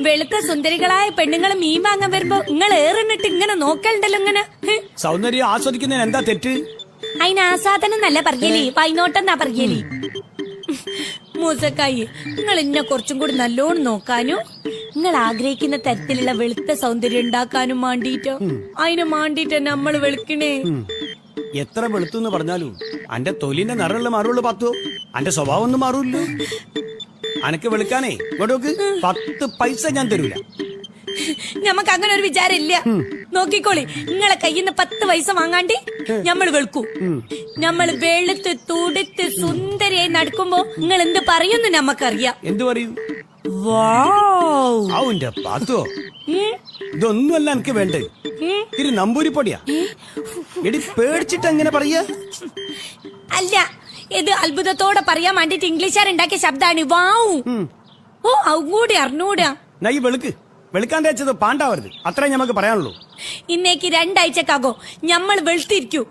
വെളുത്ത സുന്ദരികളായ പെണ്ണുങ്ങള് മീൻ വാങ്ങാൻ വരുമ്പോ നിങ്ങൾ ഏറിനിട്ട് ഇങ്ങനെ നോക്കലുണ്ടല്ലോ ഇങ്ങനെ. സൗന്ദര്യം ആസ്വദിക്കുന്നതിന് എന്താ തെറ്റ്? അതിന് ആസാദനം നല്ല പറയലേ, വൈനോട്ടെന്നാ പറയലേ. മൂസക്കായി, നിങ്ങൾ എന്നെ കുറച്ചും കൂടി നല്ലോണം നോക്കാനും നിങ്ങൾ ആഗ്രഹിക്കുന്ന തരത്തിലുള്ള വെളുത്ത സൗന്ദര്യം ഉണ്ടാക്കാനും മാണ്ടിട്ടോ, അതിന് മാണ്ടിട്ട് നമ്മൾ വെളുക്കണേ. എത്ര വെളുത്തു പറഞ്ഞാലും അന്റെ തൊലിന്റെ നിറമുള്ള മാറുള്ളൂ പത്തോ, അന്റെ സ്വഭാവം ഒന്നും മാറൂല്ലോ. അനക്ക് വെളുക്കാനേ ഇങ്ങോട്ടോക്ക് 10 പൈസ ഞാൻ തരൂല. ഞമ്മക്ക് അങ്ങനെ ഒരു വിചാരം ഇല്ല. നോക്കിക്കോളി, നിങ്ങളെ കയ്യിൽ നിന്ന് 10 പൈസ വാങ്ങാണ്ടി ഞമ്മള് വെളുക്കൂ. ഞമ്മള് വെളുത്ത് തുടുത്ത് സുന്ദരിയായി നടക്കുമ്പോ നിങ്ങൾ എന്ത് പറയുന്നു നമ്മക്കറിയാം. എന്ത് പറയൂ? വാവ്, ന്റെ പാത്തോ, ഇതൊന്നുമല്ല എനിക്ക് വേണ്ടേ. ഇത് നമ്പൂരിപ്പൊടിയാ. എടി പേടിച്ചിട്ട് എങ്ങനെ പറയാ? അല്ല, ഇത് അത്ഭുതത്തോടെ പറയാൻ വേണ്ടിട്ട് ഇംഗ്ലീഷുകാരുണ്ടാക്കിയ ശബ്ദാണ് വാവു. ഓ, അതും കൂടി അറിഞ്ഞൂടാ. ഈ വെളുക്ക് വെളുക്കാൻ തേച്ചത് പാണ്ടാവരുത്, അത്രേ ഞമ്മക്ക് പറയാനുള്ളൂ. ഇന്നേക്ക് 2 ആഴ്ചക്കാകോ ഞമ്മൾ വെളുത്തിരിക്കൂ.